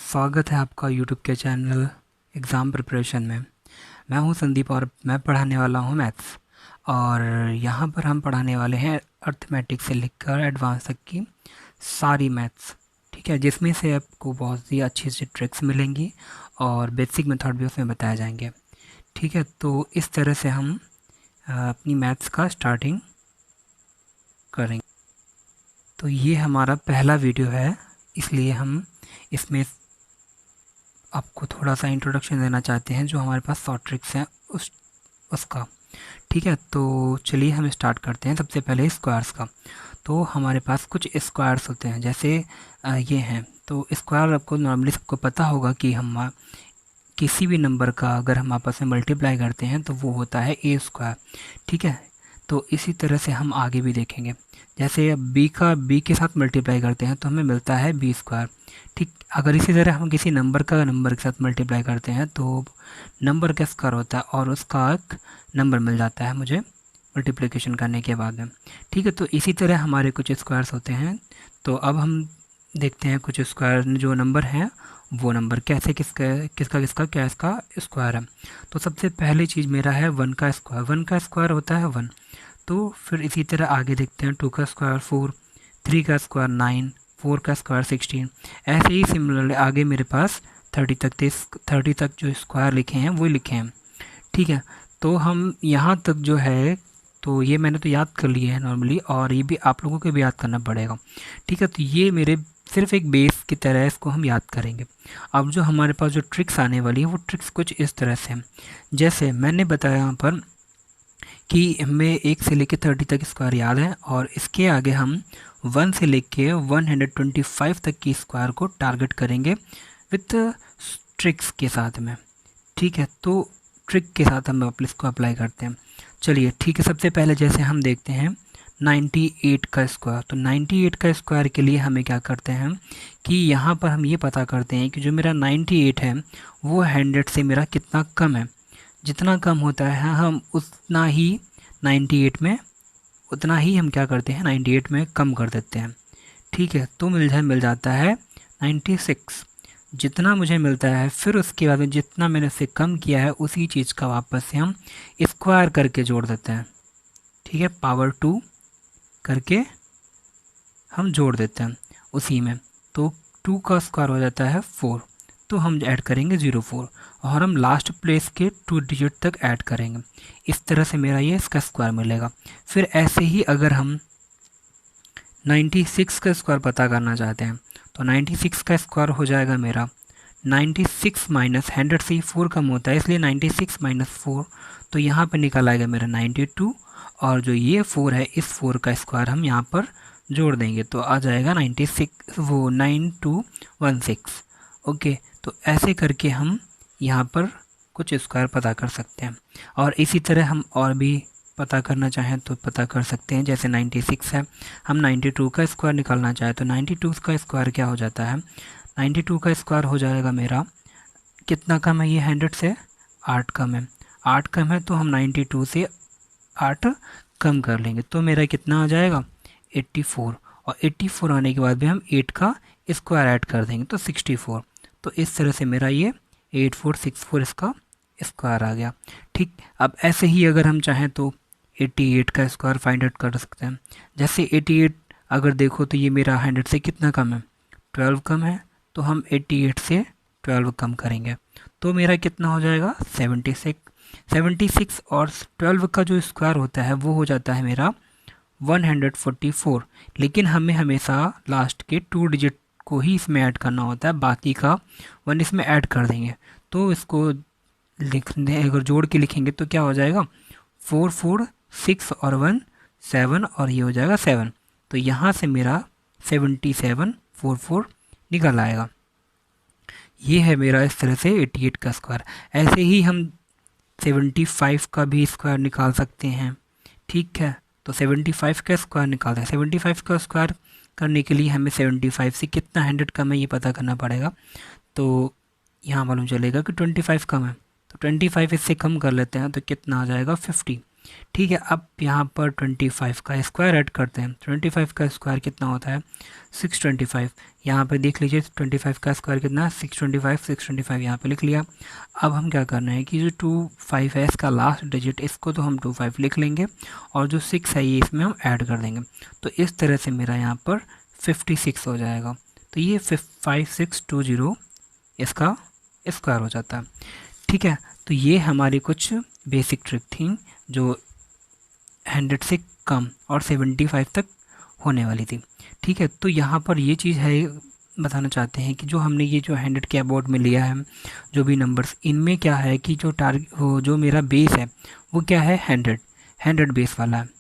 स्वागत है आपका यूट्यूब के चैनल एग्ज़ाम प्रिपरेशन में। मैं हूं संदीप और मैं पढ़ाने वाला हूं मैथ्स। और यहां पर हम पढ़ाने वाले हैं अर्थमेटिक से लेकर एडवांस तक की सारी मैथ्स। ठीक है, जिसमें से आपको बहुत ही अच्छी अच्छी ट्रिक्स मिलेंगी और बेसिक मेथड भी उसमें बताए जाएंगे। ठीक है, तो इस तरह से हम अपनी मैथ्स का स्टार्टिंग करेंगे। तो ये हमारा पहला वीडियो है, इसलिए हम इसमें आपको थोड़ा सा इंट्रोडक्शन देना चाहते हैं जो हमारे पास शॉर्ट ट्रिक्स हैं उसका। ठीक है, तो चलिए हम स्टार्ट करते हैं। सबसे पहले स्क्वायर्स का। तो हमारे पास कुछ स्क्वायर्स होते हैं, जैसे ये हैं। तो स्क्वायर आपको नॉर्मली सबको पता होगा कि हम किसी भी नंबर का अगर हम आपस में मल्टीप्लाई करते हैं तो वो होता है ए स्क्वायर। ठीक है, तो इसी तरह से हम आगे भी देखेंगे। जैसे बी के साथ मल्टीप्लाई करते हैं तो हमें मिलता है बी स्क्वायर। ठीक, अगर इसी तरह हम किसी नंबर का नंबर के साथ मल्टीप्लाई करते हैं तो नंबर का स्क्वायर होता है और उसका एक नंबर मिल जाता है मुझे मल्टीप्लिकेशन करने के बाद में। ठीक है, तो इसी तरह हमारे कुछ स्क्वायर्स होते हैं। तो अब हम देखते हैं कुछ स्क्वायर जो नंबर हैं वो नंबर कैसे किसका किसका किसका क्या इसका स्क्वायर है। तो सबसे पहली चीज़ मेरा है वन का स्क्वायर। वन का स्क्वायर होता है वन। तो फिर इसी तरह आगे देखते हैं, टू का स्क्वायर फोर, थ्री का स्क्वायर नाइन, फोर का स्क्वायर 16। ऐसे ही सिमिलरली आगे मेरे पास 30 तक 30 तक जो स्क्वायर लिखे हैं वो लिखे हैं। ठीक है, तो हम यहाँ तक जो है तो ये मैंने तो याद कर लिए हैं नॉर्मली, और ये भी आप लोगों को भी याद करना पड़ेगा। ठीक है, तो ये मेरे सिर्फ एक बेस की तरह इसको हम याद करेंगे। अब जो हमारे पास जो ट्रिक्स आने वाली है वो ट्रिक्स कुछ इस तरह से हैं। जैसे मैंने बताया यहाँ पर कि हमें 1 से लेकर 30 तक स्क्वायर याद है, और इसके आगे हम 1 से लेके 125 तक की स्क्वायर को टारगेट करेंगे विथ ट्रिक्स के साथ में। ठीक है, तो ट्रिक के साथ हम इसको अप्लाई करते हैं। चलिए ठीक है, सबसे पहले जैसे हम देखते हैं 98 का स्क्वायर। तो 98 का स्क्वायर के लिए हमें क्या करते हैं कि यहाँ पर हम ये पता करते हैं कि जो मेरा 98 है वो 100 से मेरा कितना कम है। जितना कम होता है हम उतना ही 98 में उतना ही हम क्या करते हैं 98 में कम कर देते हैं। ठीक है, तो मिल जाता है 96। जितना मुझे मिलता है फिर उसके बाद में जितना मैंने उससे कम किया है उसी चीज़ का वापस से हम स्क्वायर करके जोड़ देते हैं। ठीक है, पावर 2 करके हम जोड़ देते हैं उसी में। तो 2 का स्क्वायर हो जाता है 4, तो हम ऐड करेंगे 04 और हम लास्ट प्लेस के 2 डिजिट तक ऐड करेंगे। इस तरह से मेरा ये इसका स्क्वायर मिलेगा। फिर ऐसे ही अगर हम 96 का स्क्वायर पता करना चाहते हैं तो 96 का स्क्वायर हो जाएगा मेरा 96 माइनस 100 से 4 कम होता है, इसलिए 96 माइनस 4, तो यहाँ पर निकल आएगा मेरा 92। और जो ये 4 है इस 4 का स्क्वायर हम यहाँ पर जोड़ देंगे तो आ जाएगा 96 वो 9216। ओके, तो ऐसे करके हम यहाँ पर कुछ स्क्वायर पता कर सकते हैं। और इसी तरह हम और भी पता करना चाहें तो पता कर सकते हैं। जैसे 96 है, हम 92 का स्क्वायर निकालना चाहें तो 92 का स्क्वायर क्या हो जाता है, 92 का स्क्वायर हो जाएगा मेरा कितना कम है ये 100 से 8 कम है। 8 कम है तो हम 92 से 8 कम कर लेंगे तो मेरा कितना आ जाएगा 84। और 84 आने के बाद भी हम 8 का स्क्वायर ऐड कर देंगे तो 64। तो इस तरह से मेरा ये 8464 इसका स्क्वायर आ गया। ठीक, अब ऐसे ही अगर हम चाहें तो 88 का स्क्वायर फाइंड आउट कर सकते हैं। जैसे 88 अगर देखो तो ये मेरा 100 से कितना कम है, 12 कम है, तो हम 88 से 12 कम करेंगे तो मेरा कितना हो जाएगा 76। 76 और 12 का जो स्क्वायर होता है वो हो जाता है मेरा 144। लेकिन हमें हमेशा लास्ट के 2 डिजिट को ही इसमें ऐड करना होता है, बाकी का 1 इसमें ऐड कर देंगे। तो इसको लिखने अगर जोड़ के लिखेंगे तो क्या हो जाएगा 4 4 6 और 1 7 और ये हो जाएगा 7। तो यहाँ से मेरा 7744 निकल आएगा। ये है मेरा इस तरह से 88 का स्क्वायर। ऐसे ही हम 75 का भी स्क्वायर निकाल सकते हैं। ठीक है, तो 75 का स्क्वायर निकालते हैं। 75 का स्क्वायर करने के लिए हमें 75 से कितना 100 कम है ये पता करना पड़ेगा। तो यहाँ मालूम चलेगा कि 25 कम है, तो 25 इससे कम कर लेते हैं तो कितना आ जाएगा 50। ठीक है, अब यहाँ पर 25 का स्क्वायर ऐड करते हैं। 25 का स्क्वायर कितना होता है? 625। यहाँ पे देख लीजिए 25 का स्क्वायर कितना है? 625। 625 यहाँ पे लिख लिया। अब हम क्या करना है कि जो 25 है इसका लास्ट डिजिट, इसको तो हम 25 लिख लेंगे और जो 6 है ये इसमें हम ऐड कर देंगे। तो इस तरह से मेरा यहाँ पर 56 हो जाएगा। तो ये 5620 इसका स्क्वायर हो जाता है। ठीक है, तो ये हमारी कुछ बेसिक ट्रिक थी जो 100 से कम और 75 तक होने वाली थी। ठीक है, तो यहाँ पर ये चीज़ है, बताना चाहते हैं कि जो हमने ये जो 100 के अबाउट में लिया है जो भी नंबर्स, इनमें क्या है कि जो टारगेट जो मेरा बेस है वो क्या है? 100 बेस वाला है।